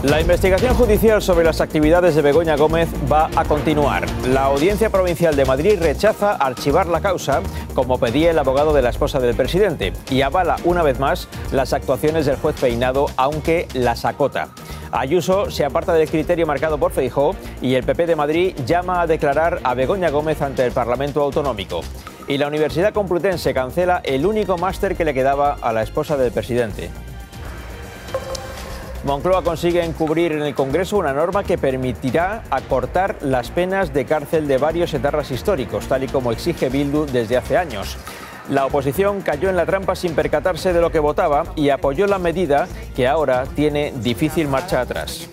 La investigación judicial sobre las actividades de Begoña Gómez va a continuar. La Audiencia Provincial de Madrid rechaza archivar la causa, como pedía el abogado de la esposa del presidente, y avala una vez más las actuaciones del juez Peinado, aunque las acota. Ayuso se aparta del criterio marcado por Feijóo y el PP de Madrid llama a declarar a Begoña Gómez ante el Parlamento Autonómico. Y la Universidad Complutense cancela el único máster que le quedaba a la esposa del presidente. Moncloa consigue encubrir en el Congreso una norma que permitirá acortar las penas de cárcel de varios etarras históricos, tal y como exige Bildu desde hace años. La oposición cayó en la trampa sin percatarse de lo que votaba y apoyó la medida que ahora tiene difícil marcha atrás.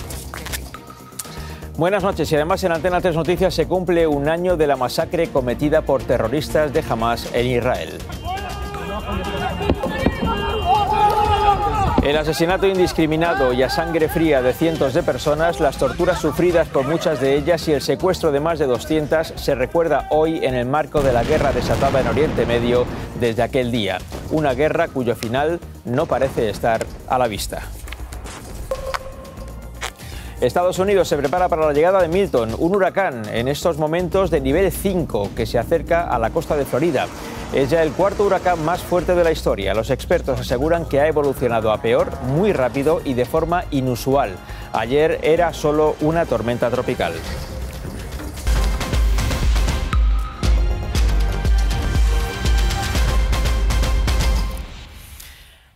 Buenas noches y además en Antena 3 Noticias se cumple un año de la masacre cometida por terroristas de Hamás en Israel. El asesinato indiscriminado y a sangre fría de cientos de personas, las torturas sufridas por muchas de ellas y el secuestro de más de 200 se recuerda hoy en el marco de la guerra desatada en Oriente Medio desde aquel día. Una guerra cuyo final no parece estar a la vista. Estados Unidos se prepara para la llegada de Milton, un huracán en estos momentos de nivel 5 que se acerca a la costa de Florida. Es ya el cuarto huracán más fuerte de la historia. Los expertos aseguran que ha evolucionado a peor muy rápido y de forma inusual. Ayer era solo una tormenta tropical.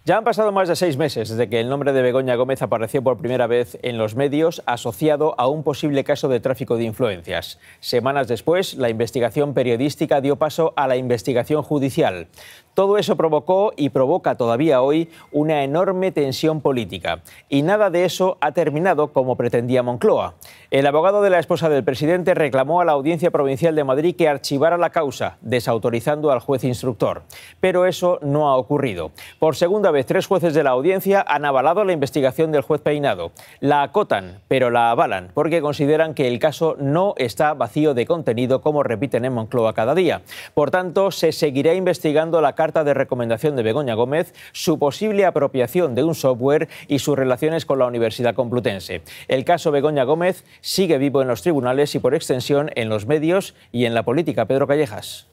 Ya han pasado más de 6 meses desde que el nombre de Begoña Gómez apareció por primera vez en los medios asociado a un posible caso de tráfico de influencias. Semanas después, la investigación periodística dio paso a la investigación judicial. Todo eso provocó y provoca todavía hoy una enorme tensión política. Y nada de eso ha terminado como pretendía Moncloa. El abogado de la esposa del presidente reclamó a la Audiencia Provincial de Madrid que archivara la causa, desautorizando al juez instructor. Pero eso no ha ocurrido. Por segunda vez, 3 jueces de la audiencia han avalado la investigación del juez Peinado. La acotan, pero la avalan, porque consideran que el caso no está vacío de contenido, como repiten en Moncloa cada día. Por tanto, se seguirá investigando la carta de recomendación de Begoña Gómez, su posible apropiación de un software y sus relaciones con la Universidad Complutense. El caso Begoña Gómez sigue vivo en los tribunales y, por extensión, en los medios y en la política. Pedro Callejas.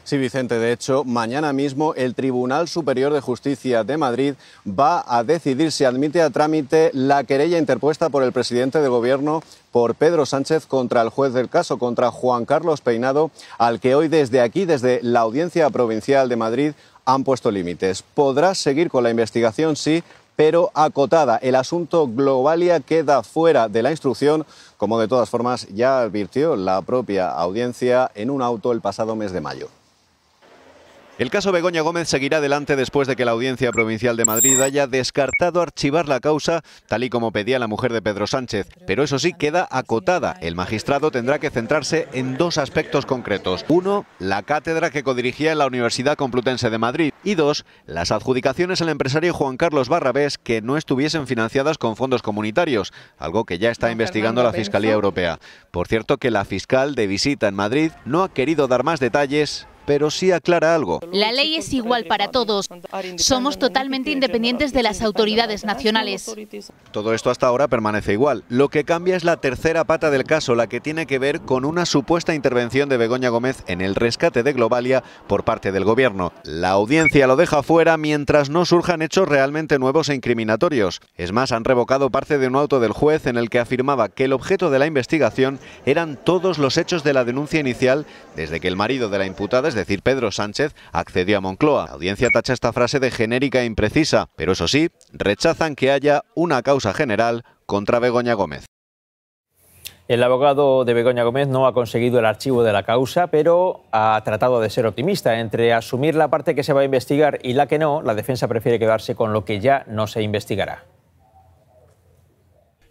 Sí, Vicente, de hecho, mañana mismo el Tribunal Superior de Justicia de Madrid va a decidir si admite a trámite la querella interpuesta por el presidente del Gobierno, por Pedro Sánchez, contra el juez del caso, contra Juan Carlos Peinado, al que hoy desde aquí, desde la Audiencia Provincial de Madrid, han puesto límites. Podrá seguir con la investigación, sí, pero acotada. El asunto Globalia queda fuera de la instrucción, como de todas formas ya advirtió la propia audiencia en un auto el pasado mes de mayo. El caso Begoña Gómez seguirá adelante después de que la Audiencia Provincial de Madrid haya descartado archivar la causa, tal y como pedía la mujer de Pedro Sánchez. Pero eso sí, queda acotada. El magistrado tendrá que centrarse en 2 aspectos concretos. 1, la cátedra que codirigía en la Universidad Complutense de Madrid. Y 2, las adjudicaciones al empresario Juan Carlos Barrabés que no estuviesen financiadas con fondos comunitarios, algo que ya está investigando la Fiscalía Europea. Por cierto, que la fiscal de visita en Madrid no ha querido dar más detalles, pero sí aclara algo. La ley es igual para todos. Somos totalmente independientes de las autoridades nacionales. Todo esto hasta ahora permanece igual. Lo que cambia es la tercera pata del caso, la que tiene que ver con una supuesta intervención de Begoña Gómez en el rescate de Globalia por parte del Gobierno. La audiencia lo deja fuera mientras no surjan hechos realmente nuevos e incriminatorios. Es más, han revocado parte de un auto del juez en el que afirmaba que el objeto de la investigación eran todos los hechos de la denuncia inicial desde que el marido de la imputada, es decir, Pedro Sánchez, accedió a Moncloa. La audiencia tacha esta frase de genérica e imprecisa, pero eso sí, rechazan que haya una causa general contra Begoña Gómez. El abogado de Begoña Gómez no ha conseguido el archivo de la causa, pero ha tratado de ser optimista. Entre asumir la parte que se va a investigar y la que no, la defensa prefiere quedarse con lo que ya no se investigará.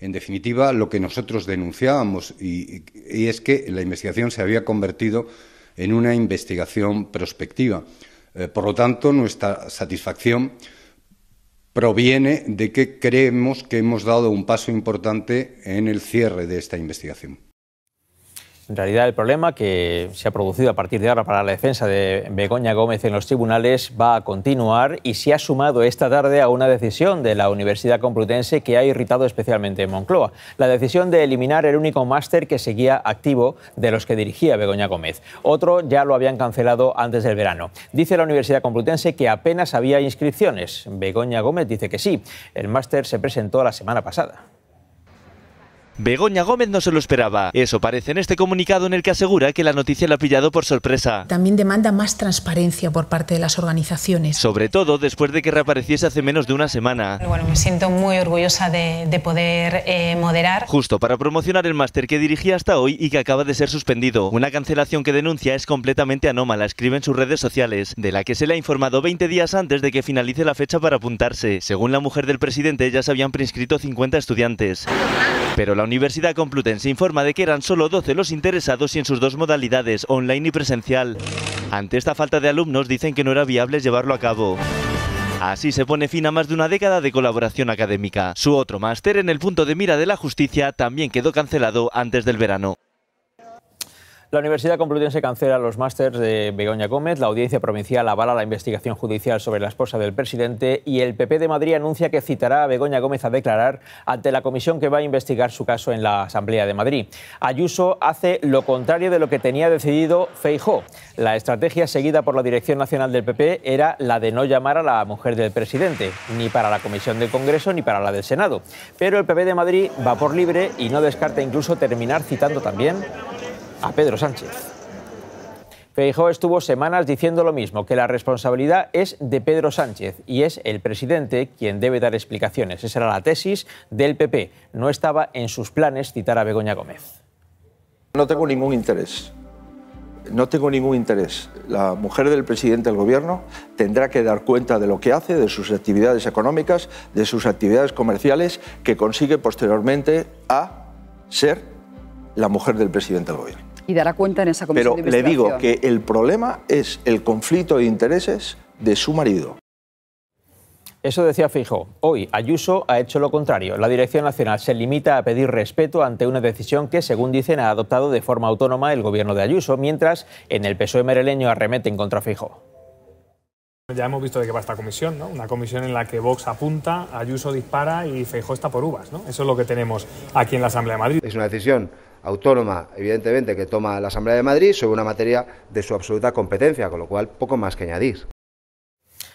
En definitiva, lo que nosotros denunciábamos y es que la investigación se había convertido en una investigación prospectiva. Por lo tanto, nuestra satisfacción proviene de que creemos que hemos dado un paso importante en el cierre de esta investigación. En realidad, el problema que se ha producido a partir de ahora para la defensa de Begoña Gómez en los tribunales va a continuar y se ha sumado esta tarde a una decisión de la Universidad Complutense que ha irritado especialmente en Moncloa. La decisión de eliminar el único máster que seguía activo de los que dirigía Begoña Gómez. Otro ya lo habían cancelado antes del verano. Dice la Universidad Complutense que apenas había inscripciones. Begoña Gómez dice que sí. El máster se presentó la semana pasada. Begoña Gómez no se lo esperaba. Eso parece en este comunicado en el que asegura que la noticia la ha pillado por sorpresa. También demanda más transparencia por parte de las organizaciones. Sobre todo después de que reapareciese hace menos de una semana. Bueno, me siento muy orgullosa de poder moderar. Justo para promocionar el máster que dirigía hasta hoy y que acaba de ser suspendido. Una cancelación que denuncia es completamente anómala, escribe en sus redes sociales, de la que se le ha informado 20 días antes de que finalice la fecha para apuntarse. Según la mujer del presidente, ya se habían preinscrito 50 estudiantes. Pero la Universidad Complutense informa de que eran solo 12 los interesados y en sus dos modalidades, online y presencial. Ante esta falta de alumnos dicen que no era viable llevarlo a cabo. Así se pone fin a más de una década de colaboración académica. Su otro máster en el punto de mira de la justicia también quedó cancelado antes del verano. La Universidad Complutense cancela los másters de Begoña Gómez, la Audiencia Provincial avala la investigación judicial sobre la esposa del presidente y el PP de Madrid anuncia que citará a Begoña Gómez a declarar ante la comisión que va a investigar su caso en la Asamblea de Madrid. Ayuso hace lo contrario de lo que tenía decidido Feijóo. La estrategia seguida por la Dirección Nacional del PP era la de no llamar a la mujer del presidente, ni para la comisión del Congreso ni para la del Senado. Pero el PP de Madrid va por libre y no descarta incluso terminar citando también a Pedro Sánchez. Feijóo estuvo semanas diciendo lo mismo, que la responsabilidad es de Pedro Sánchez y es el presidente quien debe dar explicaciones. Esa era la tesis del PP. No estaba en sus planes citar a Begoña Gómez. No tengo ningún interés. No tengo ningún interés. La mujer del presidente del gobierno tendrá que dar cuenta de lo que hace, de sus actividades económicas, de sus actividades comerciales, que consigue posteriormente a ser la mujer del presidente del gobierno. Y dará cuenta en esa comisión de investigación. Pero le digo que el problema es el conflicto de intereses de su marido. Eso decía Feijóo. Hoy Ayuso ha hecho lo contrario. La Dirección Nacional se limita a pedir respeto ante una decisión que, según dicen, ha adoptado de forma autónoma el gobierno de Ayuso, mientras en el PSOE madrileño arremeten contra Feijóo. Ya hemos visto de qué va esta comisión, ¿no? Una comisión en la que Vox apunta, Ayuso dispara y Feijóo está por uvas, ¿no? Eso es lo que tenemos aquí en la Asamblea de Madrid. Es una decisión autónoma, evidentemente, que toma la Asamblea de Madrid sobre una materia de su absoluta competencia, con lo cual poco más que añadir.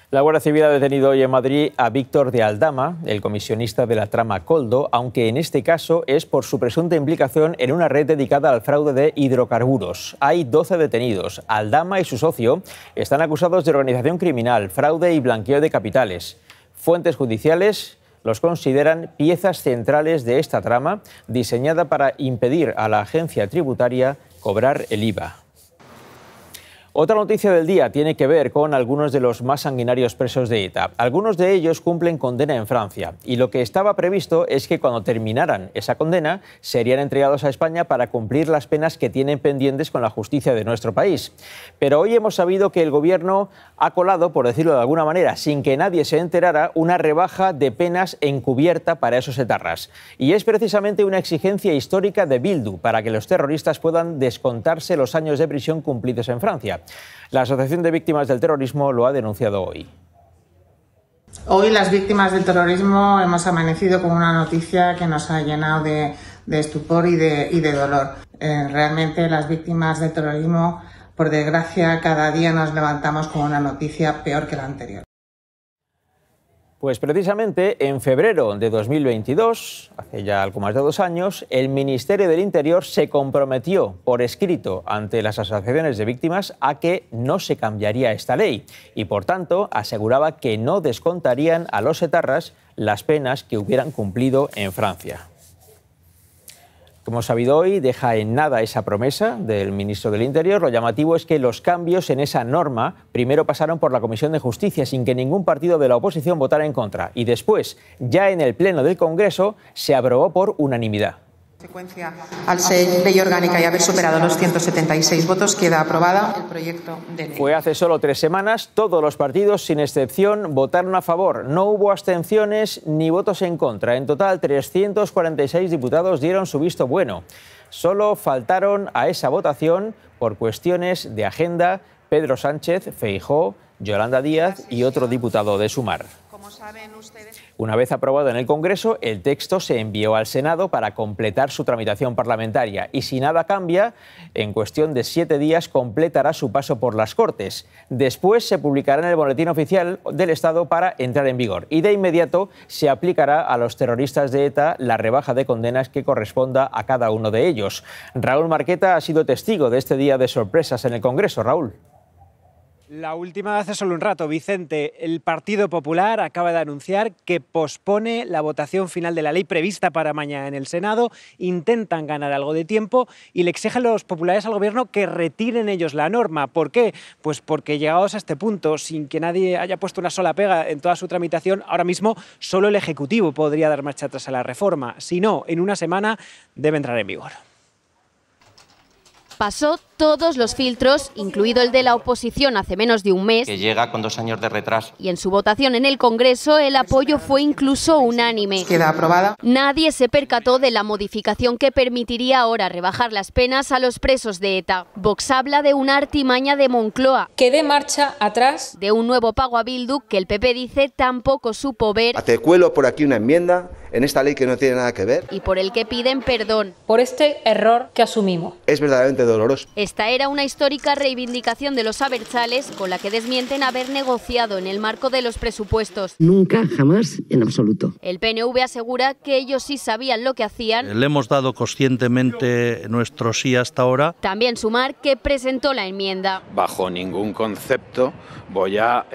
La Guardia Civil ha detenido hoy en Madrid a Víctor de Aldama, el comisionista de la trama Koldo, aunque en este caso es por su presunta implicación en una red dedicada al fraude de hidrocarburos. Hay 12 detenidos. Aldama y su socio están acusados de organización criminal, fraude y blanqueo de capitales. Fuentes judiciales los consideran piezas centrales de esta trama diseñada para impedir a la agencia tributaria cobrar el IVA. Otra noticia del día tiene que ver con algunos de los más sanguinarios presos de ETA. Algunos de ellos cumplen condena en Francia y lo que estaba previsto es que cuando terminaran esa condena serían entregados a España para cumplir las penas que tienen pendientes con la justicia de nuestro país. Pero hoy hemos sabido que el Gobierno ha colado, por decirlo de alguna manera, sin que nadie se enterara, una rebaja de penas encubierta para esos etarras. Y es precisamente una exigencia histórica de Bildu para que los terroristas puedan descontarse los años de prisión cumplidos en Francia. La Asociación de Víctimas del Terrorismo lo ha denunciado hoy. Hoy las víctimas del terrorismo hemos amanecido con una noticia que nos ha llenado de estupor y de dolor. Realmente las víctimas del terrorismo, por desgracia, cada día nos levantamos con una noticia peor que la anterior. Pues precisamente en febrero de 2022, hace ya algo más de 2 años, el Ministerio del Interior se comprometió por escrito ante las asociaciones de víctimas a que no se cambiaría esta ley y, por tanto, aseguraba que no descontarían a los etarras las penas que hubieran cumplido en Francia. Como hemos sabido hoy, deja en nada esa promesa del ministro del Interior. Lo llamativo es que los cambios en esa norma primero pasaron por la Comisión de Justicia sin que ningún partido de la oposición votara en contra y después, ya en el Pleno del Congreso, se aprobó por unanimidad. Al ser ley orgánica y haber superado los 176 votos, queda aprobada el proyecto de ley. Fue hace solo 3 semanas, todos los partidos, sin excepción, votaron a favor. No hubo abstenciones ni votos en contra. En total, 346 diputados dieron su visto bueno. Solo faltaron a esa votación por cuestiones de agenda Pedro Sánchez, Feijóo, Yolanda Díaz y otro diputado de Sumar. Una vez aprobado en el Congreso, el texto se envió al Senado para completar su tramitación parlamentaria y, si nada cambia, en cuestión de 7 días completará su paso por las Cortes. Después se publicará en el Boletín Oficial del Estado para entrar en vigor y de inmediato se aplicará a los terroristas de ETA la rebaja de condenas que corresponda a cada uno de ellos. Raúl Marqueta ha sido testigo de este día de sorpresas en el Congreso. Raúl. La última de hace solo un rato, Vicente. El Partido Popular acaba de anunciar que pospone la votación final de la ley prevista para mañana en el Senado. Intentan ganar algo de tiempo y le exigen los populares al Gobierno que retiren ellos la norma. ¿Por qué? Pues porque llegados a este punto, sin que nadie haya puesto una sola pega en toda su tramitación, ahora mismo solo el Ejecutivo podría dar marcha atrás a la reforma. Si no, en una semana debe entrar en vigor. Pasó todos los filtros, incluido el de la oposición hace menos de un mes, que llega con 2 años de retraso. Y en su votación en el Congreso el apoyo fue incluso unánime. Queda aprobada. Nadie se percató de la modificación que permitiría ahora rebajar las penas a los presos de ETA. Vox habla de una artimaña de Moncloa, que dé marcha atrás, de un nuevo pago a Bildu que el PP dice tampoco supo ver. Te cuelo por aquí una enmienda en esta ley que no tiene nada que ver. Y por el que piden perdón. Por este error que asumimos. Es verdaderamente doloroso. Esta era una histórica reivindicación de los abertzales con la que desmienten haber negociado en el marco de los presupuestos. Nunca, jamás, en absoluto. El PNV asegura que ellos sí sabían lo que hacían. Le hemos dado conscientemente nuestro sí hasta ahora. También Sumar, que presentó la enmienda. Bajo ningún concepto voy a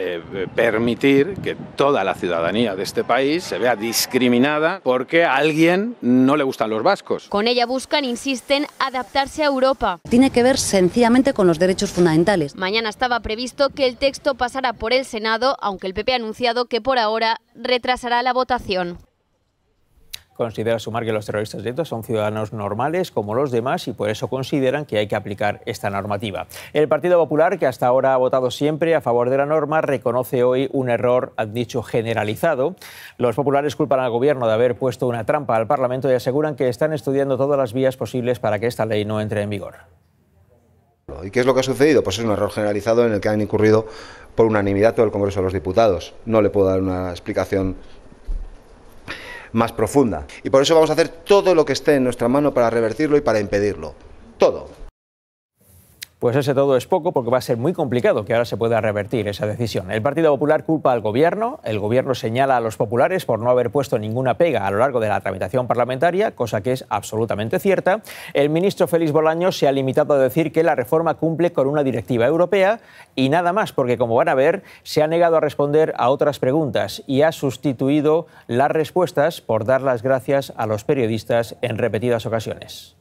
permitir que toda la ciudadanía de este país se vea discriminada porque a alguien no le gustan los vascos. Con ella buscan, insisten, adaptarse a Europa. Tiene que ver sencillamente con los derechos fundamentales. Mañana estaba previsto que el texto pasara por el Senado, aunque el PP ha anunciado que por ahora retrasará la votación. Considera Sumar que los terroristas de ETA son ciudadanos normales como los demás y por eso consideran que hay que aplicar esta normativa. El Partido Popular, que hasta ahora ha votado siempre a favor de la norma, reconoce hoy un error, han dicho, generalizado. Los populares culpan al Gobierno de haber puesto una trampa al Parlamento y aseguran que están estudiando todas las vías posibles para que esta ley no entre en vigor. ¿Y qué es lo que ha sucedido? Pues es un error generalizado en el que han incurrido por unanimidad todo el Congreso de los Diputados. No le puedo dar una explicación más profunda. Y por eso vamos a hacer todo lo que esté en nuestra mano para revertirlo y para impedirlo. Todo. Pues ese todo es poco porque va a ser muy complicado que ahora se pueda revertir esa decisión. El Partido Popular culpa al Gobierno, el Gobierno señala a los populares por no haber puesto ninguna pega a lo largo de la tramitación parlamentaria, cosa que es absolutamente cierta. El ministro Félix Bolaños se ha limitado a decir que la reforma cumple con una directiva europea y nada más, porque como van a ver, se ha negado a responder a otras preguntas y ha sustituido las respuestas por dar las gracias a los periodistas en repetidas ocasiones.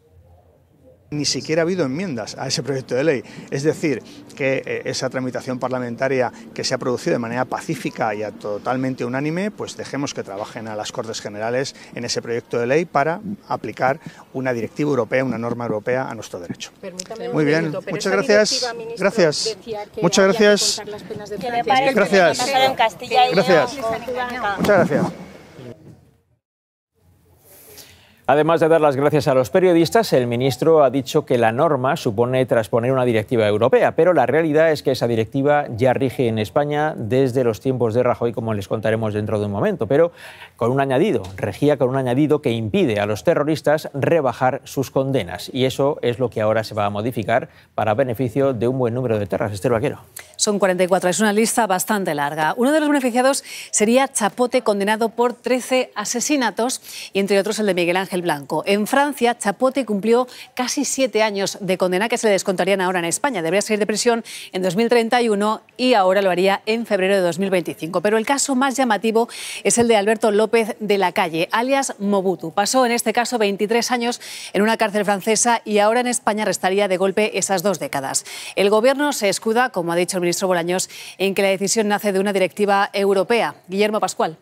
Ni siquiera ha habido enmiendas a ese proyecto de ley. Es decir, que esa tramitación parlamentaria que se ha producido de manera pacífica y totalmente unánime, pues dejemos que trabajen a las Cortes Generales en ese proyecto de ley para aplicar una directiva europea, una norma europea a nuestro derecho. Muy bien, muchas gracias. Gracias. Muchas gracias. Gracias. Gracias. Muchas gracias. Además de dar las gracias a los periodistas, el ministro ha dicho que la norma supone transponer una directiva europea, pero la realidad es que esa directiva ya rige en España desde los tiempos de Rajoy, como les contaremos dentro de un momento, pero con un añadido, regía con un añadido que impide a los terroristas rebajar sus condenas. Y eso es lo que ahora se va a modificar para beneficio de un buen número de terras. Esther Vaquero. Son 44, es una lista bastante larga. Uno de los beneficiados sería Chapote, condenado por 13 asesinatos, y entre otros el de Miguel Ángel Blanco. En Francia, Chapote cumplió casi 7 años de condena que se le descontarían ahora en España. Debería salir de prisión en 2031 y ahora lo haría en febrero de 2025. Pero el caso más llamativo es el de Alberto López de la Calle, alias Mobutu. Pasó en este caso 23 años en una cárcel francesa y ahora en España restaría de golpe esas 2 décadas. El Gobierno se escuda, como ha dicho el ministro Bolaños, en que la decisión nace de una directiva europea. Guillermo Pascual.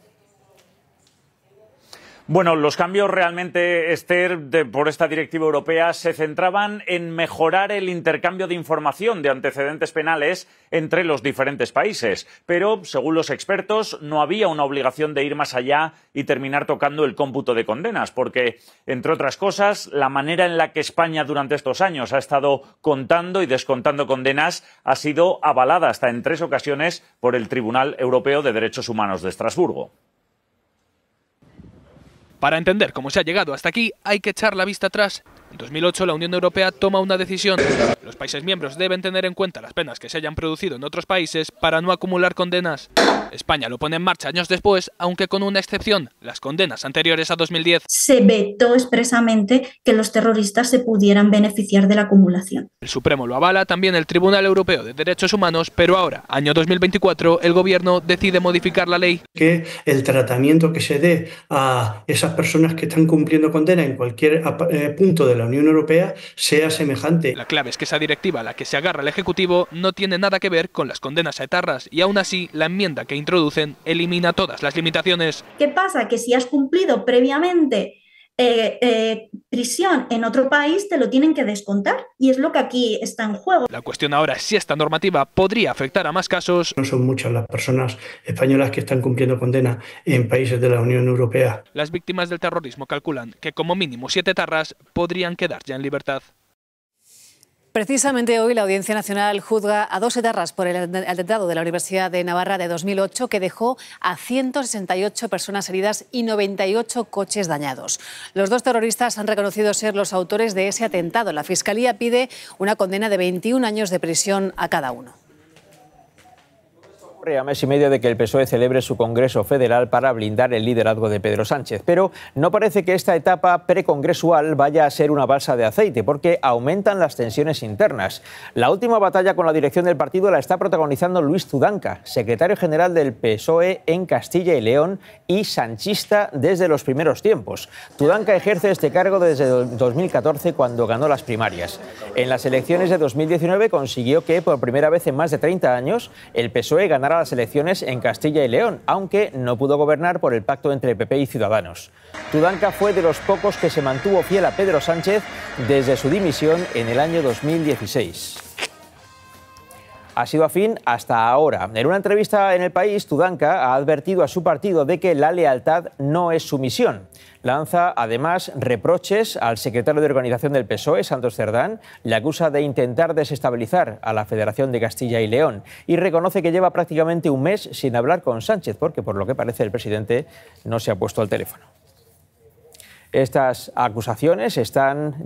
Bueno, los cambios realmente, Esther, por esta directiva europea se centraban en mejorar el intercambio de información de antecedentes penales entre los diferentes países. Pero, según los expertos, no había una obligación de ir más allá y terminar tocando el cómputo de condenas, porque, entre otras cosas, la manera en la que España durante estos años ha estado contando y descontando condenas ha sido avalada hasta en 3 ocasiones por el Tribunal Europeo de Derechos Humanos de Estrasburgo. Para entender cómo se ha llegado hasta aquí, hay que echar la vista atrás. En 2008 la Unión Europea toma una decisión. Los países miembros deben tener en cuenta las penas que se hayan producido en otros países para no acumular condenas. España lo pone en marcha años después, aunque con una excepción, las condenas anteriores a 2010. Se vetó expresamente que los terroristas se pudieran beneficiar de la acumulación. El Supremo lo avala, también el Tribunal Europeo de Derechos Humanos, pero ahora, año 2024, el Gobierno decide modificar la ley. Que el tratamiento que se dé a esas personas que están cumpliendo condena en cualquier punto de la Unión Europea sea semejante. La clave es que esa directiva a la que se agarra el Ejecutivo no tiene nada que ver con las condenas a etarras y aún así la enmienda que introducen elimina todas las limitaciones. ¿Qué pasa? Que si has cumplido previamente prisión en otro país, te lo tienen que descontar y es lo que aquí está en juego. La cuestión ahora es si esta normativa podría afectar a más casos. No son muchas las personas españolas que están cumpliendo condena en países de la Unión Europea. Las víctimas del terrorismo calculan que como mínimo 7 etarras podrían quedar ya en libertad. Precisamente hoy la Audiencia Nacional juzga a 2 etarras por el atentado de la Universidad de Navarra de 2008 que dejó a 168 personas heridas y 98 coches dañados. Los 2 terroristas han reconocido ser los autores de ese atentado. La Fiscalía pide una condena de 21 años de prisión a cada uno. A mes y medio de que el PSOE celebre su Congreso Federal para blindar el liderazgo de Pedro Sánchez. Pero no parece que esta etapa precongresual vaya a ser una balsa de aceite, porque aumentan las tensiones internas. La última batalla con la dirección del partido la está protagonizando Luis Tudanca, secretario general del PSOE en Castilla y León y sanchista desde los primeros tiempos. Tudanca ejerce este cargo desde 2014, cuando ganó las primarias. En las elecciones de 2019 consiguió que, por primera vez en más de 30 años, el PSOE ganara las elecciones en Castilla y León, aunque no pudo gobernar por el pacto entre PP y Ciudadanos. Tudanca fue de los pocos que se mantuvo fiel a Pedro Sánchez desde su dimisión en el año 2016. Ha sido afín hasta ahora. En una entrevista en El País, Tudanca ha advertido a su partido de que la lealtad no es su misión. Lanza además reproches al secretario de organización del PSOE, Santos Cerdán, le acusa de intentar desestabilizar a la Federación de Castilla y León y reconoce que lleva prácticamente un mes sin hablar con Sánchez, porque por lo que parece el presidente no se ha puesto al teléfono. Estas acusaciones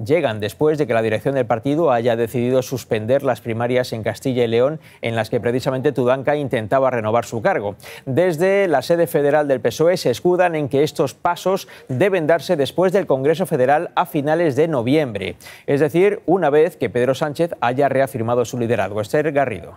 llegan después de que la dirección del partido haya decidido suspender las primarias en Castilla y León, en las que precisamente Tudanca intentaba renovar su cargo. Desde la sede federal del PSOE se escudan en que estos pasos deben darse después del Congreso Federal a finales de noviembre, es decir, una vez que Pedro Sánchez haya reafirmado su liderazgo. Esther Garrido.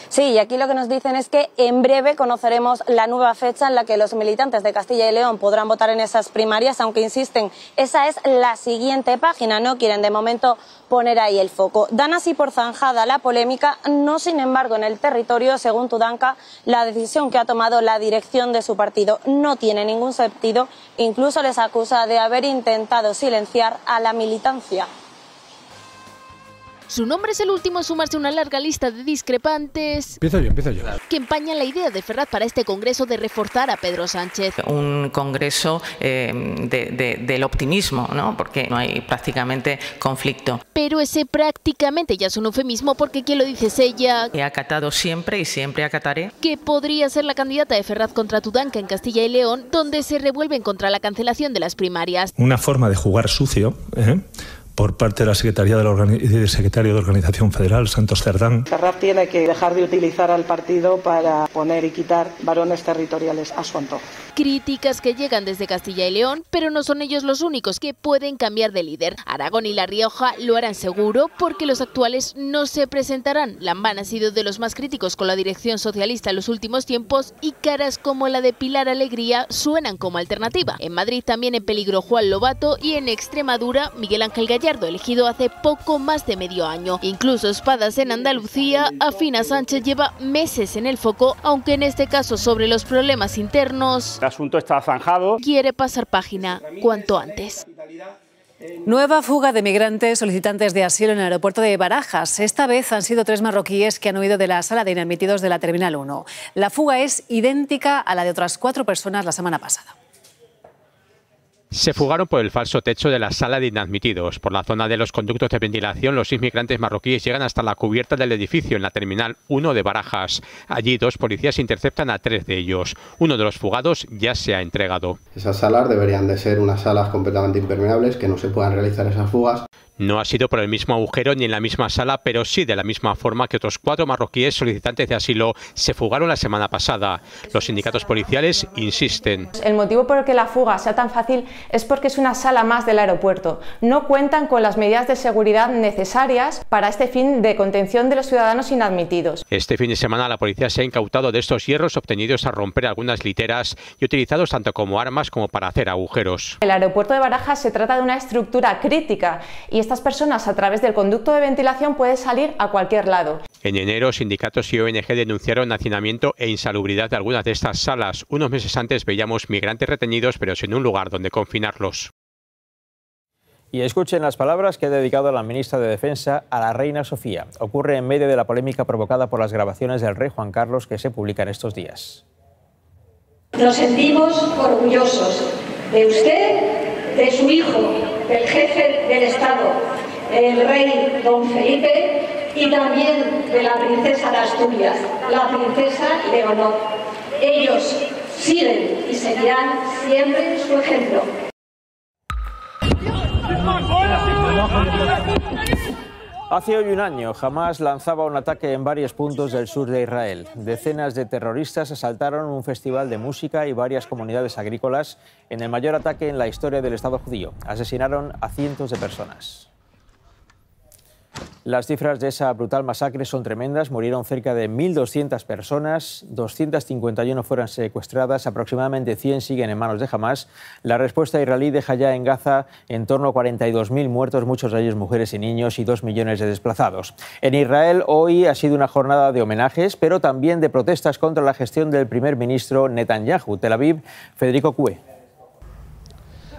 Sí, y aquí lo que nos dicen es que en breve conoceremos la nueva fecha en la que los militantes de Castilla y León podrán votar en esas primarias, aunque insisten, esa es la siguiente página, no quieren de momento poner ahí el foco. Dan así por zanjada la polémica, no sin embargo en el territorio, según Tudanca, la decisión que ha tomado la dirección de su partido no tiene ningún sentido, incluso les acusa de haber intentado silenciar a la militancia. Su nombre es el último en sumarse a una larga lista de discrepantes. Empiezo yo. Que empañan la idea de Ferraz para este Congreso de reforzar a Pedro Sánchez. Un Congreso del optimismo, ¿no? Porque no hay prácticamente conflicto. Pero ese prácticamente ya es un eufemismo, porque quien lo dice es ella. He acatado siempre y siempre acataré. Que podría ser la candidata de Ferraz contra Tudanca en Castilla y León, donde se revuelven contra la cancelación de las primarias. Una forma de jugar sucio, por parte de la Secretaría del Secretario de Organización Federal, Santos Cerdán. Ferraz tiene que dejar de utilizar al partido para poner y quitar varones territoriales a su antojo. Críticas que llegan desde Castilla y León, pero no son ellos los únicos que pueden cambiar de líder. Aragón y La Rioja lo harán seguro, porque los actuales no se presentarán. Lambán ha sido de los más críticos con la dirección socialista en los últimos tiempos y caras como la de Pilar Alegría suenan como alternativa. En Madrid también en peligro Juan Lobato y en Extremadura Miguel Ángel Gallego. Gallardo, elegido hace poco más de medio año. Incluso espadas en Andalucía, Afina Sánchez lleva meses en el foco, aunque en este caso sobre los problemas internos. El asunto está zanjado. Quiere pasar página cuanto antes. Nueva fuga de migrantes solicitantes de asilo en el aeropuerto de Barajas. Esta vez han sido 3 marroquíes que han huido de la sala de inadmitidos de la Terminal 1. La fuga es idéntica a la de otras 4 personas la semana pasada. Se fugaron por el falso techo de la sala de inadmitidos. Por la zona de los conductos de ventilación, los 6 migrantes marroquíes llegan hasta la cubierta del edificio en la Terminal 1 de Barajas. Allí 2 policías interceptan a 3 de ellos. Uno de los fugados ya se ha entregado. Esas salas deberían de ser unas salas completamente impermeables, que no se puedan realizar esas fugas. No ha sido por el mismo agujero ni en la misma sala, pero sí de la misma forma que otros 4 marroquíes solicitantes de asilo se fugaron la semana pasada. Los sindicatos policiales insisten. El motivo por el que la fuga sea tan fácil es porque es una sala más del aeropuerto. No cuentan con las medidas de seguridad necesarias para este fin de contención de los ciudadanos inadmitidos. Este fin de semana la policía se ha incautado de estos hierros obtenidos al romper algunas literas y utilizados tanto como armas como para hacer agujeros. El aeropuerto de Barajas se trata de una estructura crítica y estas personas a través del conducto de ventilación pueden salir a cualquier lado. En enero, sindicatos y ONG denunciaron hacinamiento e insalubridad de algunas de estas salas. Unos meses antes veíamos migrantes retenidos, pero sin un lugar donde confinarlos. Y escuchen las palabras que ha dedicado la ministra de Defensa a la reina Sofía. Ocurre en medio de la polémica provocada por las grabaciones del rey Juan Carlos que se publican estos días. Nos sentimos orgullosos de usted, de su hijo, del jefe del Estado, el rey don Felipe, y también de la princesa de Asturias, la princesa Leonor. Ellos siguen y seguirán siempre su ejemplo. Hace hoy un año, Hamás lanzaba un ataque en varios puntos del sur de Israel. Decenas de terroristas asaltaron un festival de música y varias comunidades agrícolas en el mayor ataque en la historia del Estado judío. Asesinaron a cientos de personas. Las cifras de esa brutal masacre son tremendas. Murieron cerca de 1.200 personas, 251 fueron secuestradas, aproximadamente 100 siguen en manos de Hamás. La respuesta israelí deja ya en Gaza en torno a 42.000 muertos, muchos de ellos mujeres y niños, y 2 millones de desplazados. En Israel hoy ha sido una jornada de homenajes, pero también de protestas contra la gestión del primer ministro Netanyahu. Tel Aviv, Federico Cue.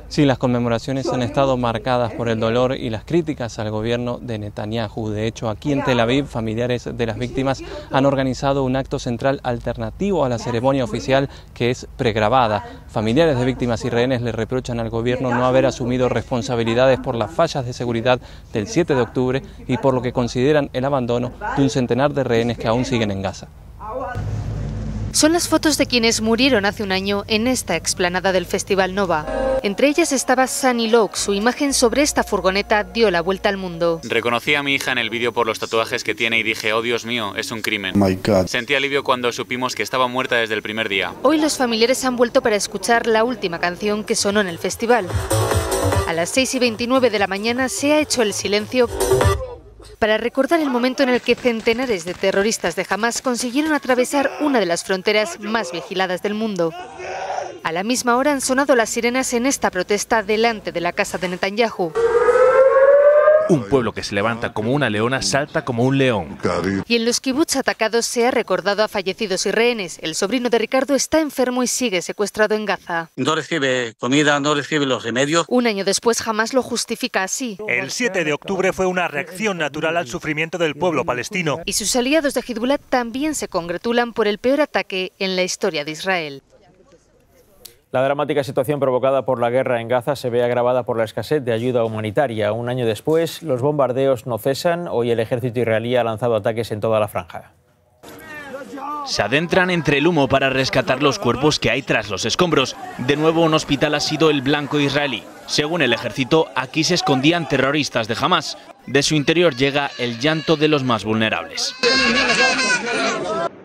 Sí, las conmemoraciones han estado marcadas por el dolor y las críticas al gobierno de Netanyahu. De hecho, aquí en Tel Aviv, familiares de las víctimas han organizado un acto central alternativo a la ceremonia oficial que es pregrabada. Familiares de víctimas y rehenes le reprochan al gobierno no haber asumido responsabilidades por las fallas de seguridad del 7 de octubre y por lo que consideran el abandono de un centenar de rehenes que aún siguen en Gaza. Son las fotos de quienes murieron hace un año en esta explanada del Festival Nova. Entre ellas estaba Sunny Locke. Su imagen sobre esta furgoneta dio la vuelta al mundo. Reconocí a mi hija en el vídeo por los tatuajes que tiene y dije, oh Dios mío, es un crimen. Sentí alivio cuando supimos que estaba muerta desde el primer día. Hoy los familiares han vuelto para escuchar la última canción que sonó en el festival. A las 6:29 de la mañana se ha hecho el silencio para recordar el momento en el que centenares de terroristas de Hamás consiguieron atravesar una de las fronteras más vigiladas del mundo. A la misma hora han sonado las sirenas en esta protesta delante de la casa de Netanyahu. Un pueblo que se levanta como una leona salta como un león. Y en los kibbutz atacados se ha recordado a fallecidos y rehenes. El sobrino de Ricardo está enfermo y sigue secuestrado en Gaza. No recibe comida, no recibe los remedios. Un año después Hamás lo justifica así. El 7 de octubre fue una reacción natural al sufrimiento del pueblo palestino. Y sus aliados de Hezbollah también se congratulan por el peor ataque en la historia de Israel. La dramática situación provocada por la guerra en Gaza se ve agravada por la escasez de ayuda humanitaria. Un año después, los bombardeos no cesan. Hoy el ejército israelí ha lanzado ataques en toda la franja. Se adentran entre el humo para rescatar los cuerpos que hay tras los escombros. De nuevo, un hospital ha sido el blanco israelí. Según el ejército, aquí se escondían terroristas de Hamás. De su interior llega el llanto de los más vulnerables.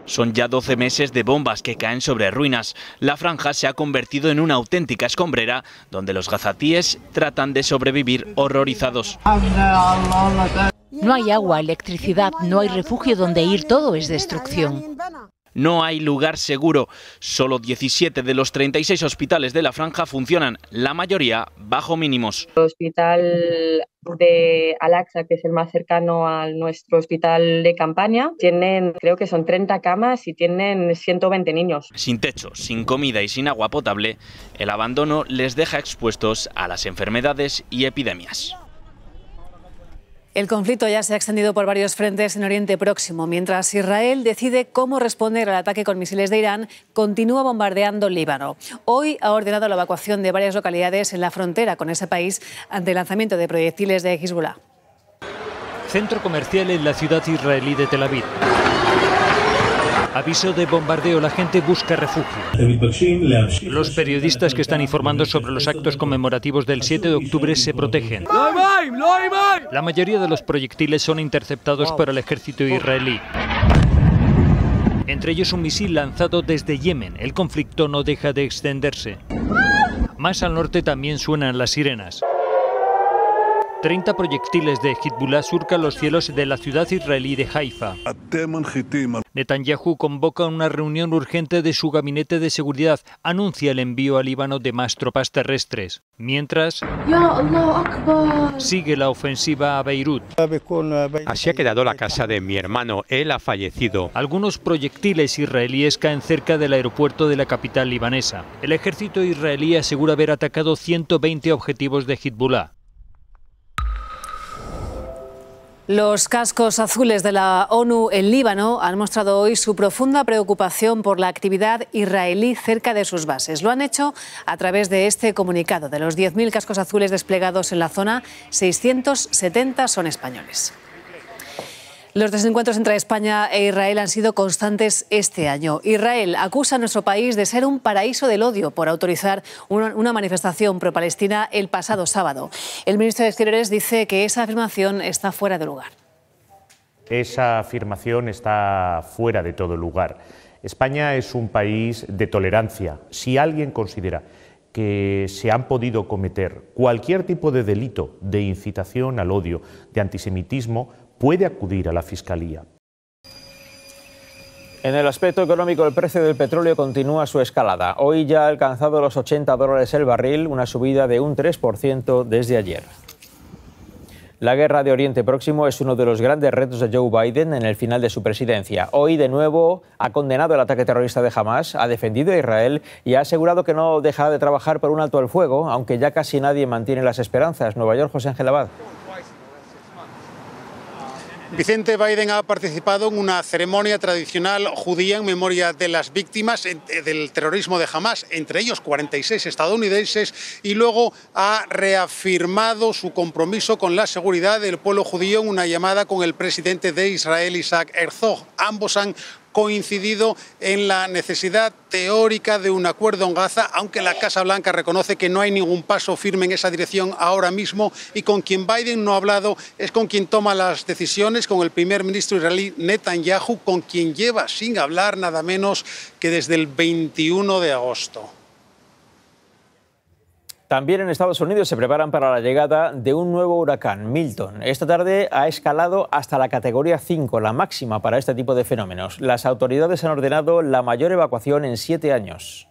Son ya 12 meses de bombas que caen sobre ruinas. La franja se ha convertido en una auténtica escombrera donde los gazatíes tratan de sobrevivir horrorizados. No hay agua, electricidad, no hay refugio donde ir, todo es destrucción. No hay lugar seguro. Solo 17 de los 36 hospitales de la franja funcionan, la mayoría bajo mínimos. El hospital de Al-Aqsa, que es el más cercano a nuestro hospital de campaña, tienen, creo que son 30 camas y tienen 120 niños. Sin techo, sin comida y sin agua potable, el abandono les deja expuestos a las enfermedades y epidemias. El conflicto ya se ha extendido por varios frentes en Oriente Próximo. Mientras Israel decide cómo responder al ataque con misiles de Irán, continúa bombardeando Líbano. Hoy ha ordenado la evacuación de varias localidades en la frontera con ese país ante el lanzamiento de proyectiles de Hezbollah. Centro comercial en la ciudad israelí de Tel Aviv. Aviso de bombardeo, la gente busca refugio. Los periodistas que están informando sobre los actos conmemorativos del 7 de octubre se protegen. La mayoría de los proyectiles son interceptados por el ejército israelí. Entre ellos un misil lanzado desde Yemen. El conflicto no deja de extenderse. Más al norte también suenan las sirenas. 30 proyectiles de Hezbollah surcan los cielos de la ciudad israelí de Haifa. Netanyahu convoca una reunión urgente de su gabinete de seguridad. Anuncia el envío al Líbano de más tropas terrestres. Mientras, sigue la ofensiva a Beirut. Así ha quedado la casa de mi hermano. Él ha fallecido. Algunos proyectiles israelíes caen cerca del aeropuerto de la capital libanesa. El ejército israelí asegura haber atacado 120 objetivos de Hezbollah. Los cascos azules de la ONU en Líbano han mostrado hoy su profunda preocupación por la actividad israelí cerca de sus bases. Lo han hecho a través de este comunicado. De los 10.000 cascos azules desplegados en la zona, 670 son españoles. Los desencuentros entre España e Israel han sido constantes este año. Israel acusa a nuestro país de ser un paraíso del odio por autorizar una manifestación pro-palestina el pasado sábado. El ministro de Exteriores dice que esa afirmación está fuera de lugar. Esa afirmación está fuera de todo lugar. España es un país de tolerancia. Si alguien considera que se han podido cometer cualquier tipo de delito de incitación al odio, de antisemitismo, puede acudir a la Fiscalía. En el aspecto económico, el precio del petróleo continúa su escalada. Hoy ya ha alcanzado los $80 el barril, una subida de un 3% desde ayer. La guerra de Oriente Próximo es uno de los grandes retos de Joe Biden en el final de su presidencia. Hoy, de nuevo, ha condenado el ataque terrorista de Hamás, ha defendido a Israel y ha asegurado que no dejará de trabajar por un alto al fuego, aunque ya casi nadie mantiene las esperanzas. Nueva York, José Ángel Abad. Vicente, Biden ha participado en una ceremonia tradicional judía en memoria de las víctimas del terrorismo de Hamás, entre ellos 46 estadounidenses, y luego ha reafirmado su compromiso con la seguridad del pueblo judío en una llamada con el presidente de Israel, Isaac Herzog. Ambos han coincidido en la necesidad teórica de un acuerdo en Gaza, aunque la Casa Blanca reconoce que no hay ningún paso firme en esa dirección ahora mismo, y con quien Biden no ha hablado es con quien toma las decisiones, con el primer ministro israelí Netanyahu, con quien lleva sin hablar nada menos que desde el 21 de agosto. También en Estados Unidos se preparan para la llegada de un nuevo huracán, Milton. Esta tarde ha escalado hasta la categoría 5, la máxima para este tipo de fenómenos. Las autoridades han ordenado la mayor evacuación en 7 años.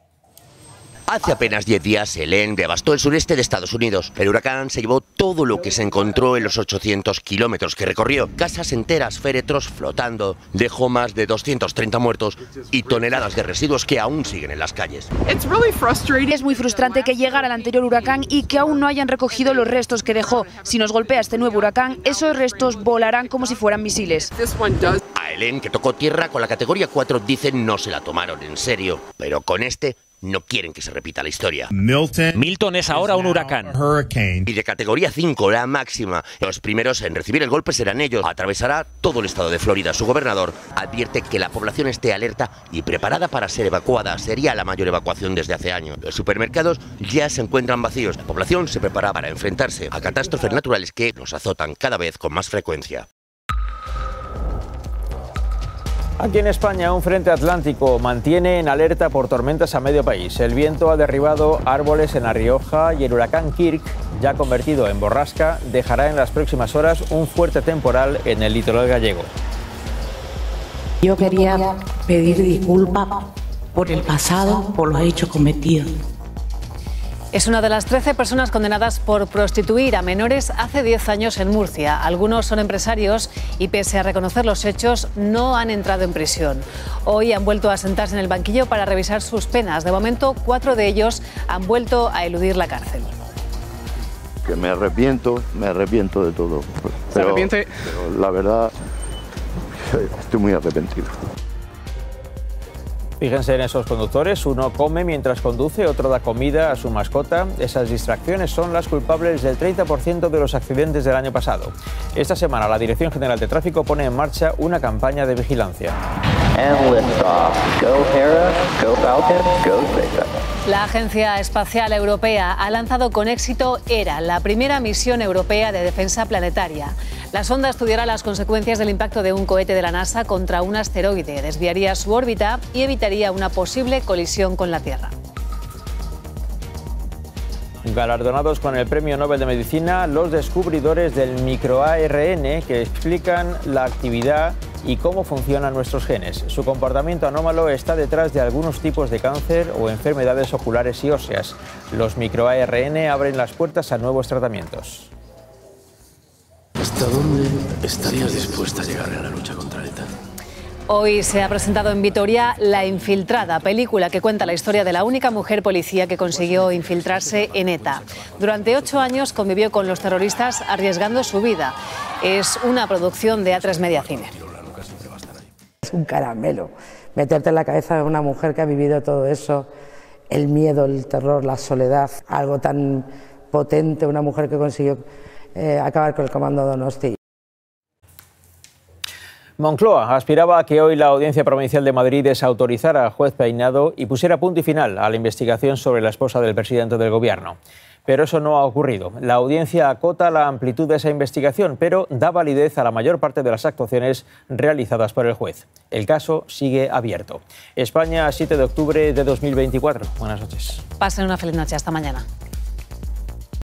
Hace apenas 10 días, Helene devastó el sureste de Estados Unidos. El huracán se llevó todo lo que se encontró en los 800 kilómetros que recorrió. Casas enteras, féretros flotando. Dejó más de 230 muertos y toneladas de residuos que aún siguen en las calles. Es muy frustrante que llegara el anterior huracán y que aún no hayan recogido los restos que dejó. Si nos golpea este nuevo huracán, esos restos volarán como si fueran misiles. A Helene, que tocó tierra con la categoría 4, dicen no se la tomaron en serio. Pero con este no quieren que se repita la historia. Milton es ahora un huracán. Y de categoría 5, la máxima. Los primeros en recibir el golpe serán ellos. Atravesará todo el estado de Florida. Su gobernador advierte que la población esté alerta y preparada para ser evacuada. Sería la mayor evacuación desde hace años. Los supermercados ya se encuentran vacíos. La población se prepara para enfrentarse a catástrofes naturales que nos azotan cada vez con más frecuencia. Aquí en España, un frente atlántico mantiene en alerta por tormentas a medio país. El viento ha derribado árboles en La Rioja y el huracán Kirk, ya convertido en borrasca, dejará en las próximas horas un fuerte temporal en el litoral gallego. Yo quería pedir disculpas por el pasado, por los hechos cometidos. Es una de las 13 personas condenadas por prostituir a menores hace 10 años en Murcia. Algunos son empresarios y, pese a reconocer los hechos, no han entrado en prisión. Hoy han vuelto a sentarse en el banquillo para revisar sus penas. De momento, 4 de ellos han vuelto a eludir la cárcel. Que me arrepiento de todo. ¿Se arrepiente? Pero la verdad, estoy muy arrepentido. Fíjense en esos conductores, uno come mientras conduce, otro da comida a su mascota. Esas distracciones son las culpables del 30% de los accidentes del año pasado. Esta semana la Dirección General de Tráfico pone en marcha una campaña de vigilancia. La Agencia Espacial Europea ha lanzado con éxito ERA, la primera misión europea de defensa planetaria. La sonda estudiará las consecuencias del impacto de un cohete de la NASA contra un asteroide, desviaría su órbita y evitaría una posible colisión con la Tierra. Galardonados con el Premio Nobel de Medicina, los descubridores del microARN que explican la actividad y cómo funcionan nuestros genes. Su comportamiento anómalo está detrás de algunos tipos de cáncer o enfermedades oculares y óseas. Los microARN abren las puertas a nuevos tratamientos. ¿Hasta dónde estarías dispuesta a llegar en la lucha contra ETA? Hoy se ha presentado en Vitoria La Infiltrada, película que cuenta la historia de la única mujer policía que consiguió infiltrarse en ETA. Durante 8 años convivió con los terroristas arriesgando su vida. Es una producción de A3 Media Cine. Es un caramelo meterte en la cabeza de una mujer que ha vivido todo eso, el miedo, el terror, la soledad, algo tan potente, una mujer que consiguió acabar con el comando Donosti. Moncloa aspiraba a que hoy la Audiencia Provincial de Madrid desautorizara al juez Peinado y pusiera punto y final a la investigación sobre la esposa del presidente del Gobierno. Pero eso no ha ocurrido. La audiencia acota la amplitud de esa investigación, pero da validez a la mayor parte de las actuaciones realizadas por el juez. El caso sigue abierto. España, 7 de octubre de 2024. Buenas noches. Pasen una feliz noche. Hasta mañana.